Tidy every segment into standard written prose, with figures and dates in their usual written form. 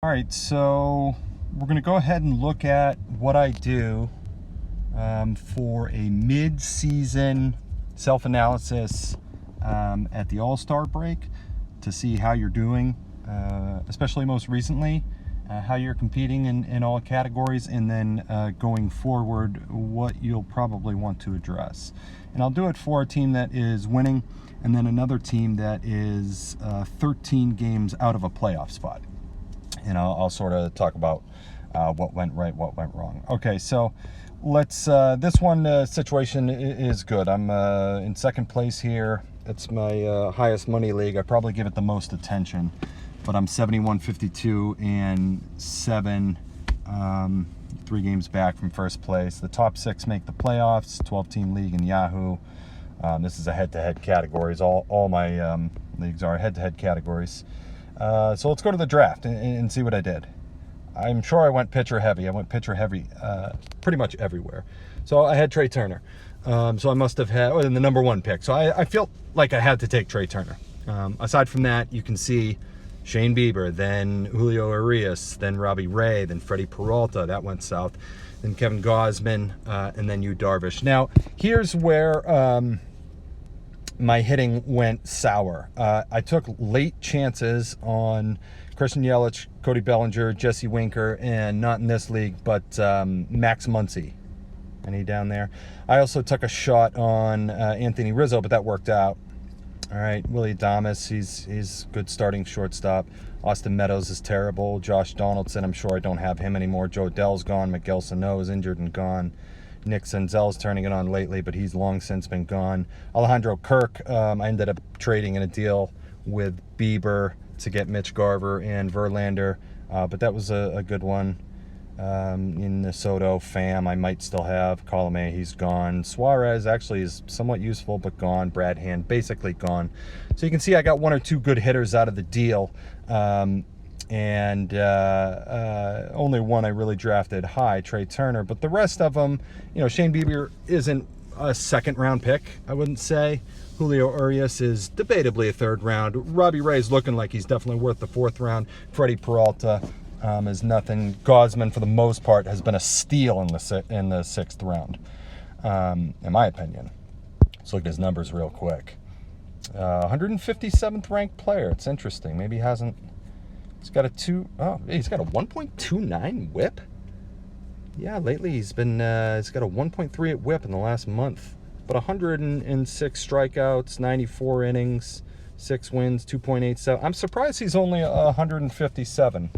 All right, so we're going to go ahead and look at what I do for a mid-season self-analysis at the All-Star break to see how you're doing, especially most recently, how you're competing in all categories, and then going forward, what you'll probably want to address. And I'll do it for a team that is winning, and then another team that is 13 games out of a playoff spot. And I'll sort of talk about what went right, what went wrong. Okay, so let's, this one situation is good. I'm in second place here. It's my highest money league. I probably give it the most attention, but I'm 71-52 and 7, 3 games back from first place. The top 6 make the playoffs, 12-team league in Yahoo. This is a head-to-head categories. All my leagues are head-to-head categories. So let's go to the draft and see what I did. I'm sure I went pitcher heavy. I went pitcher heavy pretty much everywhere. So I had Trey Turner. So I must have had the number 1 pick. So I felt like I had to take Trey Turner. Aside from that, you can see Shane Bieber, then Julio Urias, then Robbie Ray, then Freddie Peralta. That went south. Then Kevin Gausman, and then Yu Darvish. Now, here's where my hitting went sour. I took late chances on Christian Yelich, Cody Bellinger, Jesse Winker, and not in this league, but Max Muncy. Any down there? I also took a shot on Anthony Rizzo, but that worked out. All right, Willie Adames, he's good starting shortstop. Austin Meadows is terrible. Josh Donaldson, I'm sure I don't have him anymore. Joe Dell's gone. Miguel Sano is injured and gone. Nick Senzel's turning it on lately, but he's long since been gone. Alejandro Kirk, I ended up trading in a deal with Bieber to get Mitch Garver and Verlander, but that was a good one. In the Soto, Pham, I might still have. Colomé, he's gone. Suarez actually is somewhat useful, but gone. Brad Hand, basically gone. So you can see I got 1 or 2 good hitters out of the deal. And only one I really drafted high, Trey Turner. But the rest of them, Shane Bieber isn't a second-round pick, I wouldn't say. Julio Urias is debatably a third round. Robbie Ray's looking like he's definitely worth the 4th round. Freddie Peralta is nothing. Gausman, for the most part, has been a steal in the 6th round, in my opinion. Let's look at his numbers real quick. 157th ranked player. It's interesting. Maybe he hasn't. He's got a 1.29 whip. Yeah, lately he's got a 1.3 at whip in the last month. But 106 strikeouts, 94 innings, 6 wins, 2.87. I'm surprised he's only 157.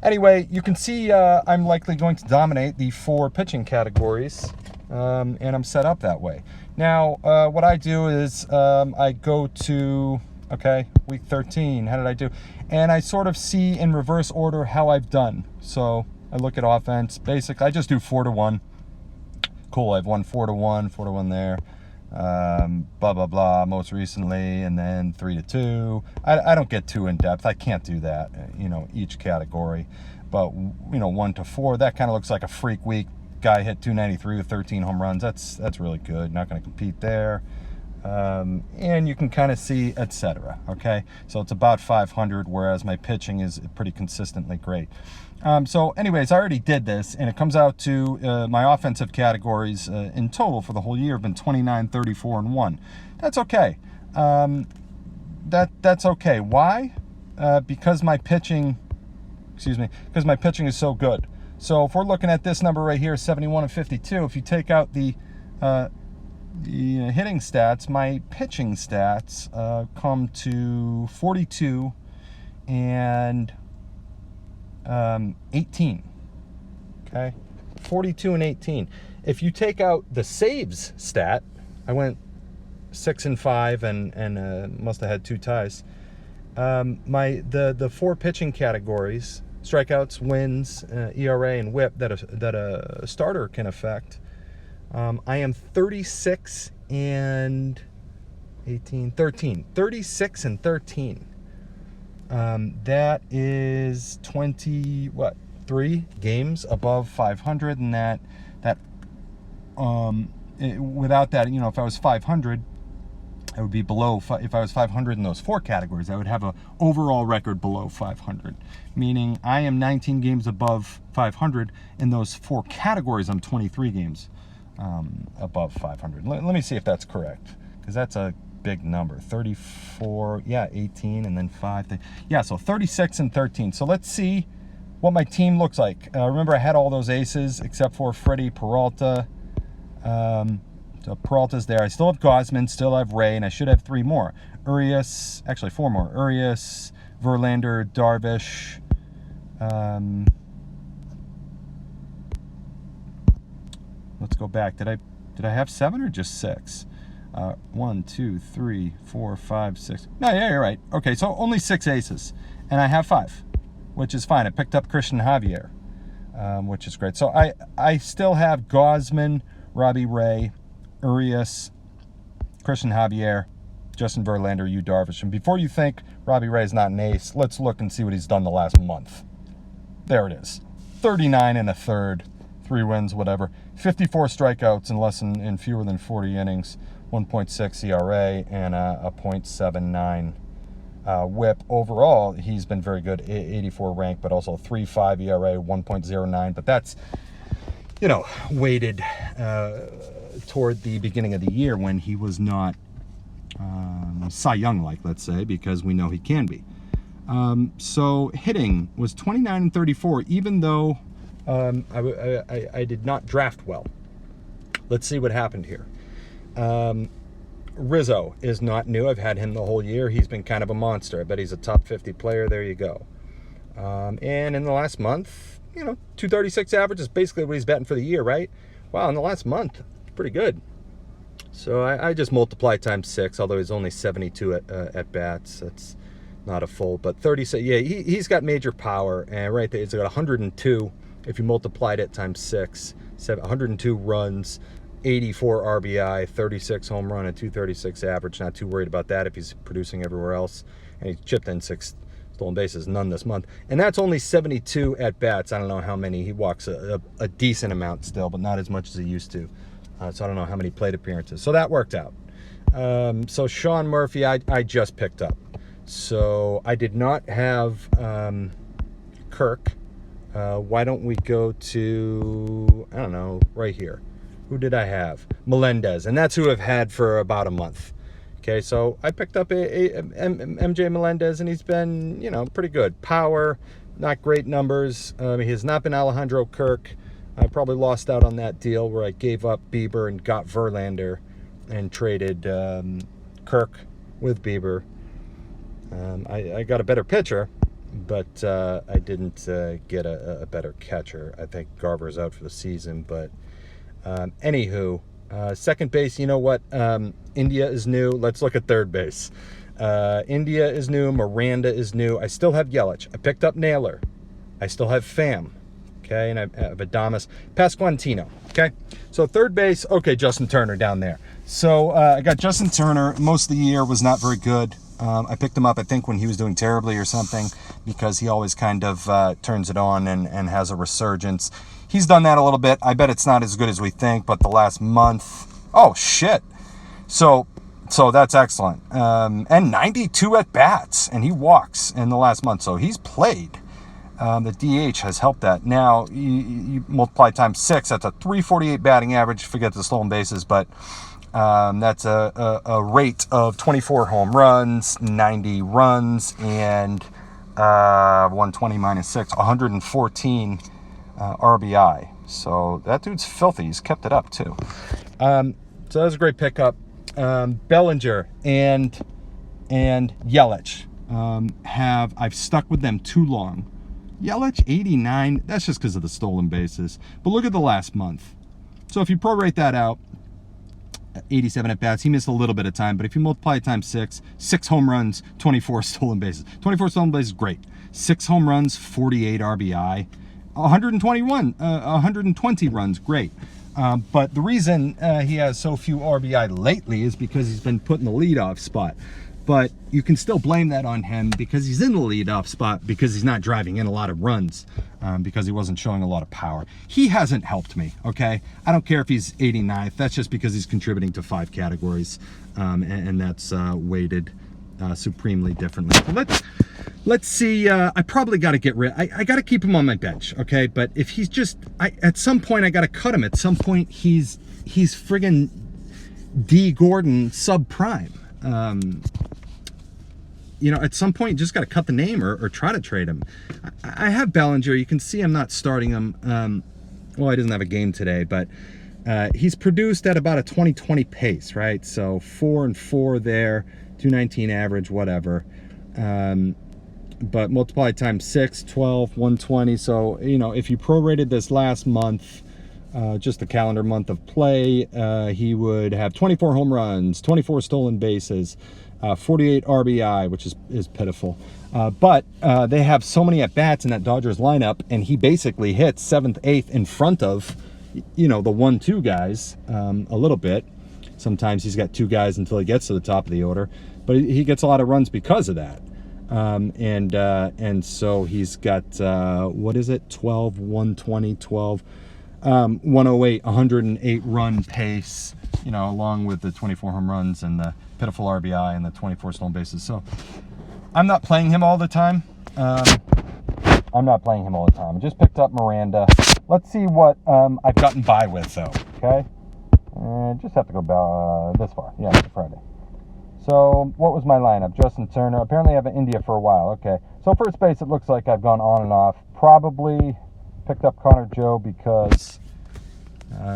Anyway, you can see I'm likely going to dominate the 4 pitching categories, and I'm set up that way. Now, what I do is I go to, week 13. How did I do? And I sort of see in reverse order how I've done. So I look at offense. Basically, I just do 4-1. Cool, I've won 4-1, 4-1 there. Blah, blah, blah, most recently, and then 3-2. I don't get too in-depth. I can't do that, each category. But, 1-4, that kind of looks like a freak week. Guy hit 293 with 13 home runs. That's really good. Not going to compete there. And you can kind of see, etc. Okay, so it's about 500, whereas my pitching is pretty consistently great. So anyways, I already did this, and it comes out to my offensive categories in total for the whole year have been 29, 34, and 1. That's okay. That's okay. Why? Because my pitching is so good. So if we're looking at this number right here, 71-52, if you take out the hitting stats, my pitching stats come to 42 and 18. Okay, 42 and 18. If you take out the saves stat, I went 6-5 and must have had 2 ties. The 4 pitching categories: strikeouts, wins, ERA, and WHIP that a starter can affect. I am 36 and 18, 13. 36 and 13. That is 3 games above 500, and without that, if I was 500, I would be below, if I was 500 in those 4 categories, I would have an overall record below 500. Meaning I am 19 games above 500. In those 4 categories, I'm 23 games above 500. Let me see if that's correct, because that's a big number. 34, yeah, 18, and then 5. Yeah, so 36 and 13. So let's see what my team looks like. Remember, I had all those aces except for Freddie Peralta. So Peralta's there. I still have Gosman, still have Ray, and I should have 3 more. Urias, actually 4 more. Urias, Verlander, Darvish. Let's go back. Did I have 7 or just 6? 1, 2, 3, 4, 5, 6. No, yeah, you're right. Okay, so only 6 aces, and I have 5, which is fine. I picked up Christian Javier, which is great. So I still have Gosman, Robbie Ray, Urias, Christian Javier, Justin Verlander, Yu Darvish. And before you think Robbie Ray is not an ace, let's look and see what he's done the last month. There it is. 39 and a third, 3 wins, whatever. 54 strikeouts in fewer than 40 innings, 1.6 ERA, and a .79 whip. Overall, he's been very good, 84 ranked, but also 3.5 ERA, 1.09. But that's, weighted toward the beginning of the year when he was not Cy Young-like, let's say, because we know he can be. So hitting was 29 and 34, even though I did not draft well. Let's see what happened here. Rizzo is not new. I've had him the whole year. He's been kind of a monster. I bet he's a top 50 player. There you go. And in the last month, 236 average is basically what he's batting for the year, right? Wow, in the last month, pretty good. So I just multiply times 6, although he's only 72 at bats. That's not a full, but 36. Yeah, he's got major power, and right there, it's got 102. If you multiplied it times 6, 102 runs, 84 RBI, 36 home run, and 236 average. Not too worried about that if he's producing everywhere else. And he chipped in 6 stolen bases, none this month. And that's only 72 at bats. I don't know how many. He walks a decent amount still, but not as much as he used to. So I don't know how many plate appearances. So that worked out. So Sean Murphy, I just picked up. So I did not have Kirk. Why don't we go to, I don't know, right here. Who did I have? Melendez. And that's who I've had for about a month. Okay, so I picked up MJ Melendez, and he's been, pretty good. Power, not great numbers. He has not been Alejandro Kirk. I probably lost out on that deal where I gave up Bieber and got Verlander and traded Kirk with Bieber. I got a better pitcher, but I didn't get a better catcher. I think Garver's out for the season, but anywho, second base, you know what? India is new. Let's look at third base. India is new. Miranda is new. I still have Yelich. I picked up Naylor. I still have Pham. Okay, and I have Adames, Pasquantino. Okay, so third base. Okay, Justin Turner down there. So I got Justin Turner. Most of the year was not very good. I picked him up, I think, when he was doing terribly or something, because he always kind of turns it on and has a resurgence. He's done that a little bit. I bet it's not as good as we think, but the last month, oh shit. So that's excellent. And 92 at bats, and he walks in the last month, so he's played. The DH has helped that. Now, you multiply times 6, that's a 348 batting average. Forget the stolen bases, but that's a rate of 24 home runs, 90 runs, and 120 minus 6, 114 RBI. So that dude's filthy. He's kept it up, too. So that was a great pickup. Bellinger and Yelich I've stuck with them too long. Yelich, 89, that's just because of the stolen bases. But look at the last month. So if you prorate that out, 87 at bats, he missed a little bit of time, but if you multiply it times 6, 6 home runs, 24 stolen bases. 24 stolen bases, great. 6 home runs, 48 RBI, 120 runs, great. But the reason he has so few RBI lately is because he's been put in the leadoff spot. but you can still blame that on him because he's in the leadoff spot, because he's not driving in a lot of runs, because he wasn't showing a lot of power. He hasn't helped me, okay? I don't care if he's 89th. That's just because he's contributing to 5 categories, and that's weighted supremely differently. So let's see. I probably got to get rid. I got to keep him on my bench, okay? But if he's just, at some point I got to cut him. At some point he's friggin' D. Gordon subprime. You know, at some point you just got to cut the name or try to trade him. I have Bellinger. You can see I'm not starting him. Well, he doesn't have a game today, but he's produced at about a 2020 pace, right? So 4 and 4 there, 219 average, whatever. But multiplied times 6, 12, 120. So, you know, if you prorated this last month, just the calendar month of play, he would have 24 home runs, 24 stolen bases, 48 RBI, which is pitiful. But they have so many at-bats in that Dodgers lineup, and he basically hits 7th, 8th in front of, you know, the 1-2 guys a little bit. Sometimes he's got 2 guys until he gets to the top of the order, but he gets a lot of runs because of that. And so he's got, what is it? 12, 120, 12, 108, 108 run pace, you know, along with the 24 home runs and the pitiful RBI and the 24 stolen bases. So I'm not playing him all the time. I just picked up Miranda. Let's see what I've gotten by with, though, okay? Just have to go this far. Yeah, it's Friday. So what was my lineup? Justin Turner. Apparently I have an India for a while. Okay. So first base, it looks like I've gone on and off. Probably picked up Connor Joe because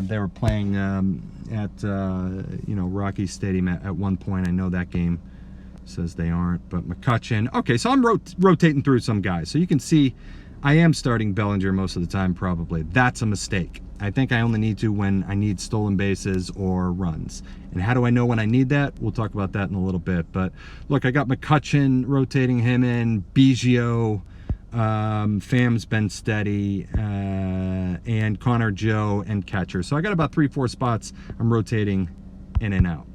they were playing at you know, Rocky Stadium at one point. I know that game says they aren't, but McCutchen. Okay, so I'm rotating through some guys. So you can see I am starting Bellinger most of the time, probably. That's a mistake. I think I only need to when I need stolen bases or runs. And how do I know when I need that? We'll talk about that in a little bit. But look, I got McCutchen, rotating him in, Biggio, Pham's been steady, and Connor Joe and catcher. So I got about 3-4 spots I'm rotating in and out.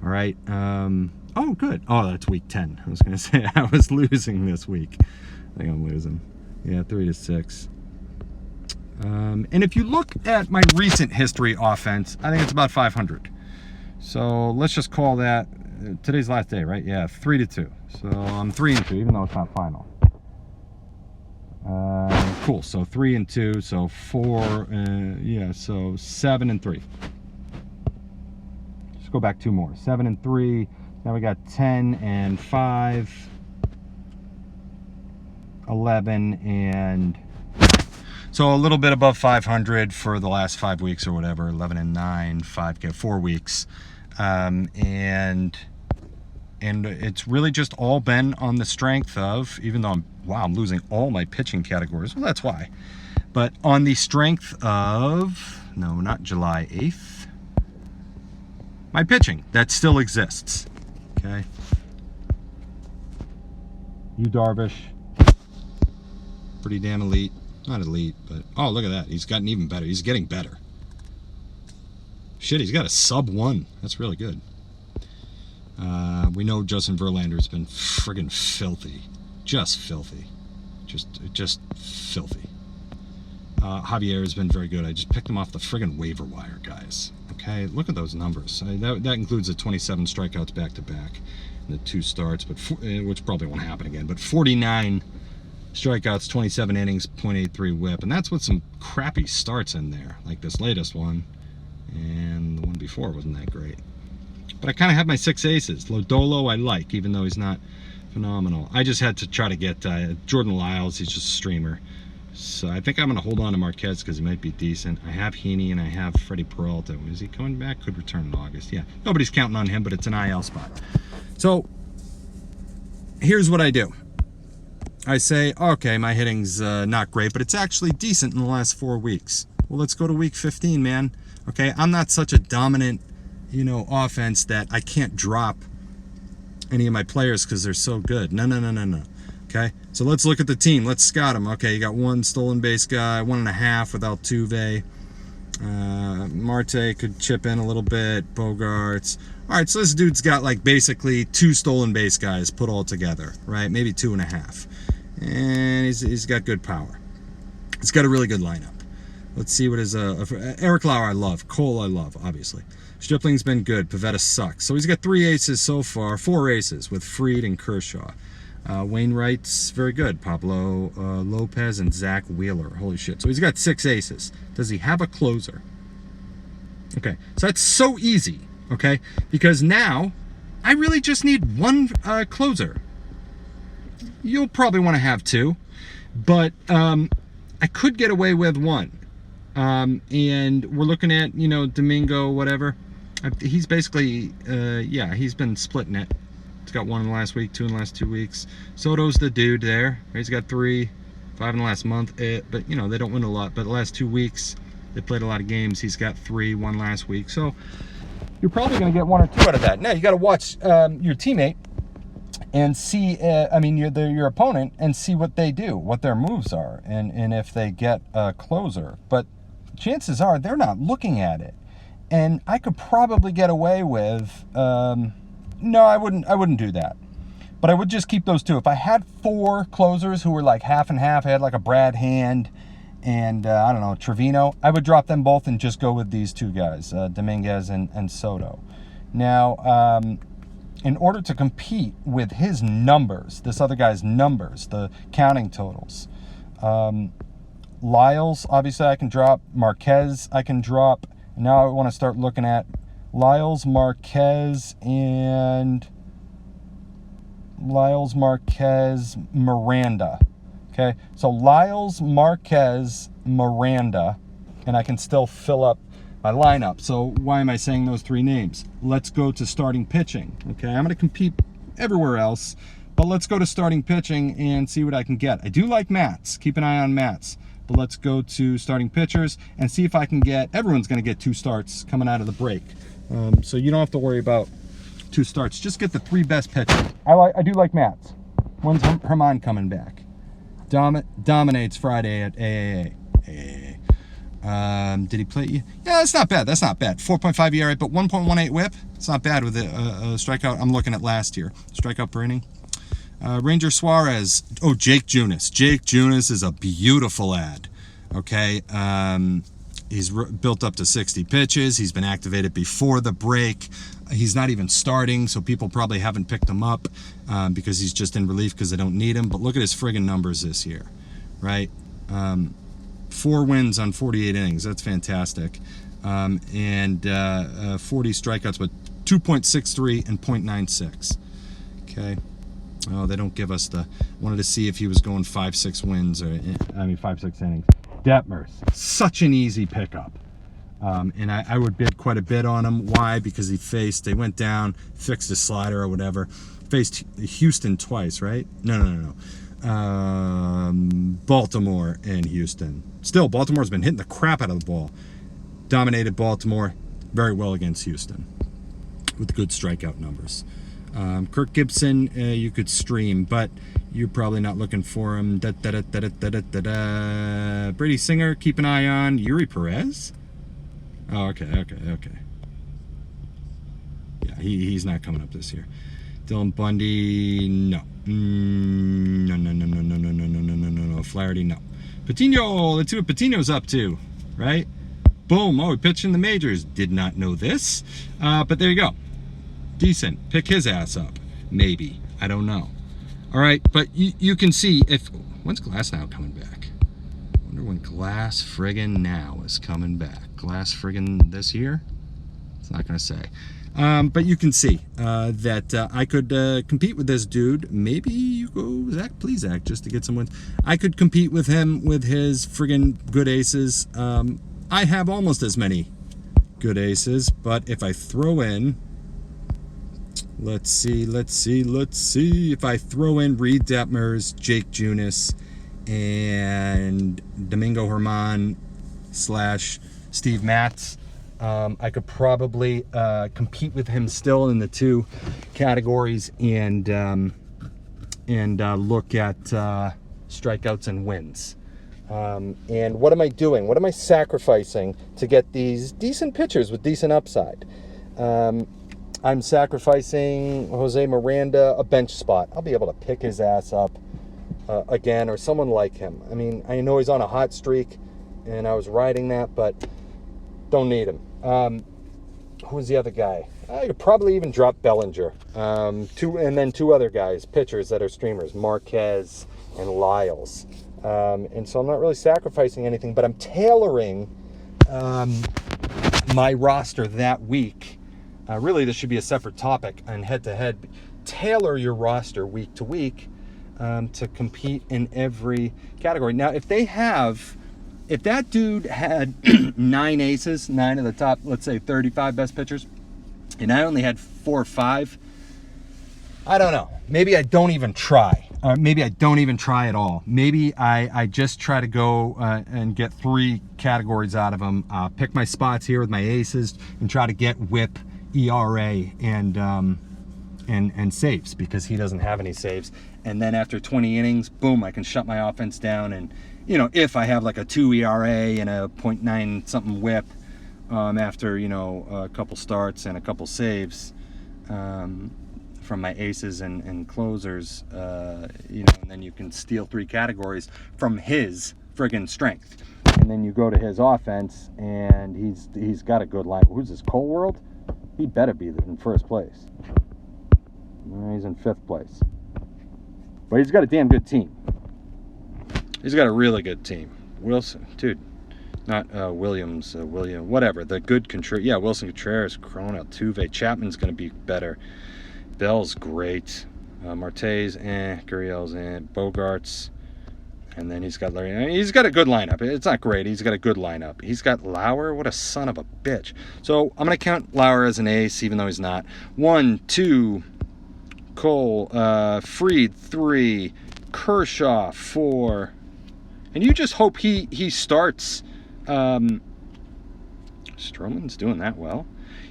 All right. Oh, good. Oh, that's week 10. I was going to say I was losing this week. I think I'm losing. Yeah, 3-6. And if you look at my recent history offense, I think it's about 500. So let's just call that today's last day, right? Yeah, 3-2. So I'm 3-2, even though it's not final. Cool. So 3-2. So 4. Yeah. So 7-3. Just go back 2 more. 7-3. Now we got 10-5, 11 and. So a little bit above 500 for the last 5 weeks or whatever, 11-9, 4 weeks. And it's really just all been on the strength of, even though I'm losing all my pitching categories. Well, that's why. But on the strength of, no, not July 8th, my pitching that still exists. Okay. Yu Darvish, pretty damn elite. Not elite, but oh, look at that. He's gotten even better. He's getting better. Shit, he's got a sub-1. That's really good. We know Justin Verlander's been friggin' filthy. Just filthy. Just filthy. Javier has been very good. I just picked him off the friggin' waiver wire, guys. Okay, look at those numbers. That includes the 27 strikeouts back-to-back and the 2 starts, but which probably won't happen again. But 49 strikeouts, 27 innings, .83 whip, and that's with some crappy starts in there, like this latest one, and the one before wasn't that great. But I kind of have my 6 aces. Lodolo I like, even though he's not phenomenal. I just had to try to get Jordan Lyles. He's just a streamer. So I think I'm going to hold on to Marquez because he might be decent. I have Heaney and I have Freddie Peralta. Is he coming back? Could return in August. Yeah, nobody's counting on him, but it's an IL spot. So here's what I do. I say, okay, my hitting's not great, but it's actually decent in the last 4 weeks. Well, let's go to week 15, man. Okay, I'm not such a dominant, you know, offense that I can't drop any of my players because they're so good. No. Okay, so let's look at the team. Let's scout them. Okay, you got 1 stolen base guy, 1.5 without Altuve. Marte could chip in a little bit. Bogarts. All right, so this dude's got like basically 2 stolen base guys put all together, right? Maybe 2.5. And he's got good power. He's got a really good lineup. Let's see what his Eric Lauer I love. Cole I love, obviously. Stripling's been good. Pivetta sucks. So he's got 3 aces so far, 4 aces with Fried and Kershaw. Wainwright's very good. Pablo Lopez and Zach Wheeler. Holy shit. So he's got 6 aces. Does he have a closer? Okay, so that's so easy, okay? Because now I really just need 1 closer. You'll probably want to have 2, but I could get away with 1. And we're looking at, you know, Domingo, whatever. He's basically, yeah, he's been splitting it. He's got 1 in the last week, 2 in the last 2 weeks. Soto's the dude there. He's got 3, 5 in the last month. But, you know, they don't win a lot. But the last 2 weeks, they played a lot of games. He's got 3, 1 last week. So you're probably going to get 1 or 2 out of that. Now, you got to watch your teammate and see, I mean, your opponent, and see what they do, what their moves are, and if they get a closer. But chances are they're not looking at it. And I could probably get away with, no, I wouldn't do that. But I would just keep those 2. If I had 4 closers who were like half and half, I had like a Brad Hand and, I don't know, Trevino, I would drop them both and just go with these 2 guys, Dominguez and Soto. Now, in order to compete with his numbers, this other guy's numbers, the counting totals, Lyles, obviously I can drop. Marquez, I can drop. Now I want to start looking at Lyles, Marquez, Miranda. Okay, so Lyles, Marquez, Miranda, and I can still fill up my lineup. So why am I saying those 3 names? Let's go to starting pitching. Okay, I'm going to compete everywhere else, but let's go to starting pitching and see what I can get. I do like Mats. Keep an eye on Mats. But let's go to starting pitchers and see if I can get, everyone's going to get 2 starts coming out of the break. So you don't have to worry about 2 starts. Just get the 3 best pitchers. I do like Mats. When's Herman coming back? Dominates Friday at AAA. Did he play? Yeah, that's not bad. That's not bad. 4.5 ERA, but 1.18 whip. It's not bad with a strikeout. I'm looking at last year. Strikeout per inning. Ranger Suarez. Oh, Jake Junis. Jake Junis is a beautiful ad. Okay. He's built up to 60 pitches. He's been activated before the break. He's not even starting, so people probably haven't picked him up because he's just in relief because they don't need him. But look at his friggin' numbers this year, right? 4 wins on 48 innings. That's fantastic. And 40 strikeouts, but 2.63 and 0.96. Okay. Oh, they don't give us the... Wanted to see if he was going 5-6 wins, or 5-6 innings. Detmers, such an easy pickup. And I would bid quite a bit on him. Why? Because they went down, fixed his slider or whatever. Faced Houston twice, right? No. Baltimore and Houston. Still, Baltimore's been hitting the crap out of the ball. Dominated Baltimore very well against Houston with good strikeout numbers. Kirk Gibson, you could stream, but you're probably not looking for him. Brady Singer, keep an eye on. Yuri Perez? Oh, okay. Yeah, he's not coming up this year. Dylan Bundy, no. No. Flaherty, no. Patino, let's see what Patino's up to, right? Boom, oh, he pitched in the majors. Did not know this, but there you go. Decent. Pick his ass up. Maybe. I don't know. All right, but you can see if... When's Glass Now coming back? I wonder when Glass friggin' Now is coming back. Glass friggin' this year? It's not going to say. But you can see that I could compete with this dude. Maybe you go, Zach, please, Zach, just to get some wins. I could compete with him with his friggin' good aces. I have almost as many good aces, but if I throw in... Let's see. If I throw in Reed Detmers, Jake Junis, and Domingo Herman / Steve Matz, I could probably compete with him still in the 2 categories and look at strikeouts and wins. And what am I doing? What am I sacrificing to get these decent pitchers with decent upside? I'm sacrificing Jose Miranda a bench spot. I'll be able to pick his ass up again, or someone like him. I mean, I know he's on a hot streak, and I was riding that, but don't need him. Who's the other guy? I could probably even drop Bellinger. And then two other guys, pitchers that are streamers, Marquez and Lyles. And so I'm not really sacrificing anything, but I'm tailoring my roster that week. Really, this should be a separate topic on head-to-head. Tailor your roster week to week to compete in every category. Now, if that dude had 9 aces, 9 of the top, let's say 35 best pitchers, and I only had 4 or 5, I don't know. Maybe I don't even try. Maybe I don't even try at all. Maybe I just try to go and get 3 categories out of him. Pick my spots here with my aces and try to get whip, ERA, and saves, because he doesn't have any saves. And then after 20 innings, boom, I can shut my offense down. And, you know, if I have like a 2 ERA and a .9 something whip after, you know, a couple starts and a couple saves from my aces and closers, you know, and then you can steal 3 categories from his friggin' strength. And then you go to his offense, and he's got a good line. Who's this, Cole World? He better be in first place. No, he's in 5th place. But he's got a damn good team. He's got a really good team. Wilson, dude, not Williams, William, whatever. The good Contreras. Yeah, Wilson, Contreras, Corona, Altuve. Chapman's going to be better. Bell's great. Marte's, Gurriel's, Bogarts. And then he's got Larry. He's got a good lineup. It's not great. He's got a good lineup. He's got Lauer. What a son of a bitch. So I'm going to count Lauer as an ace, even though he's not. 1, 2, Cole, Fried, 3, Kershaw, 4. And you just hope he starts. Stroman's doing that well.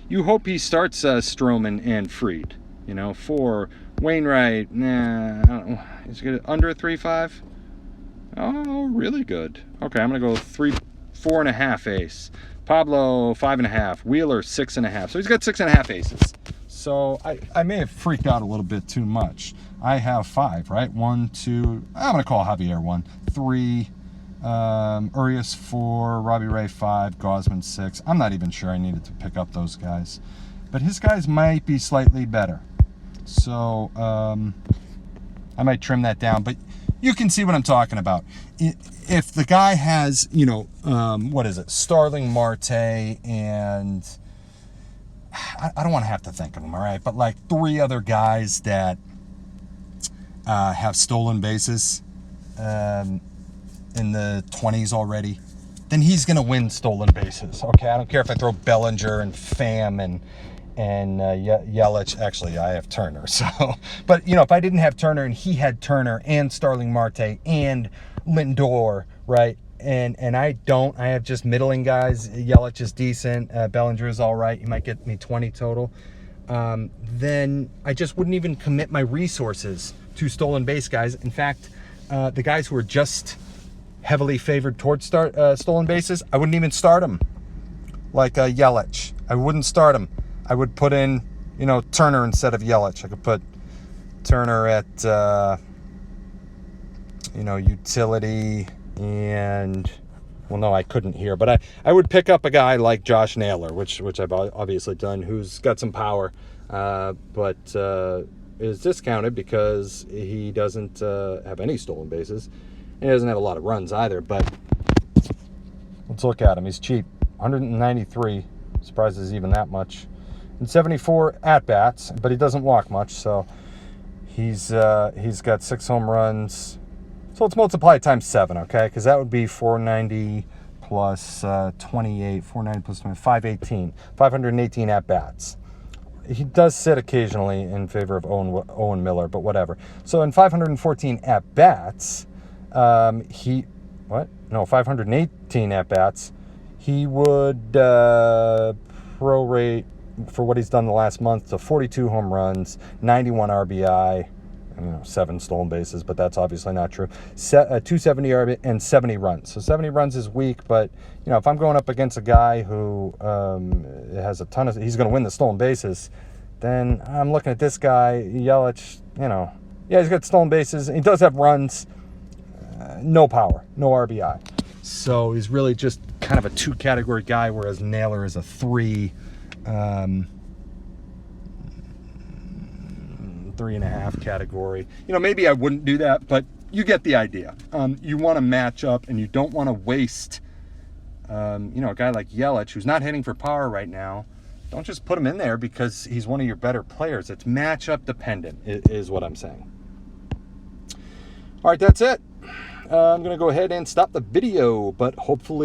You hope he starts Stroman and Fried. You know, 4. Wainwright, nah, I don't know. He's good under a 3.5. Oh, really good. Okay, I'm gonna go 4.5 ace. Pablo 5.5. Wheeler 6.5. So he's got 6.5 aces. So I may have freaked out a little bit too much. I have 5, right? 1, 2. I'm gonna call Javier 1, 3. Urias 4. Robbie Ray 5. Gosman 6. I'm not even sure I needed to pick up those guys, but his guys might be slightly better. So I might trim that down, but you can see what I'm talking about. If the guy has, you know, what is it? Starling Marte, and I don't want to have to think of them, all right? But like 3 other guys that have stolen bases in the 20s already, then he's going to win stolen bases, okay? I don't care if I throw Bellinger and Pham and Yelich. Actually, I have Turner. So, but you know, if I didn't have Turner and he had Turner and Starling Marte and Lindor, right? And I don't. I have just middling guys. Yelich is decent. Bellinger is all right. He might get me 20 total. Then I just wouldn't even commit my resources to stolen base guys. In fact, the guys who are just heavily favored towards stolen bases, I wouldn't even start them. Like Yelich, I wouldn't start him. I would put in, you know, Turner instead of Yelich. I could put Turner at, you know, utility, and, well, no, I couldn't here. But I would pick up a guy like Josh Naylor, which I've obviously done, who's got some power, but is discounted because he doesn't have any stolen bases. And he doesn't have a lot of runs either, but let's look at him. He's cheap. 193. Surprised he's even that much. And 74 at-bats, but he doesn't walk much, so he's got 6 home runs. So let's multiply it times 7, okay? Because that would be 490 plus 28, 490 plus 20, 518. 518 at-bats. He does sit occasionally in favor of Owen Miller, but whatever. So in 514 at-bats, 518 at-bats, he would prorate for what he's done the last month to 42 home runs, 91 RBI, 7 stolen bases, but that's obviously not true. 270 RBI and 70 runs. So 70 runs is weak, but if I'm going up against a guy who has a ton of, he's going to win the stolen bases. then I'm looking at this guy, Yelich, you know. Yeah, he's got stolen bases. He does have runs. No power, no RBI. So he's really just kind of a 2-category guy, whereas Naylor is a 3, 3.5 category. You know, maybe I wouldn't do that, but you get the idea. You want to match up, and you don't want to waste, you know, a guy like Yelich, who's not hitting for power right now. Don't just put him in there because he's one of your better players. It's matchup dependent, is what I'm saying. All right, that's it. I'm going to go ahead and stop the video, but hopefully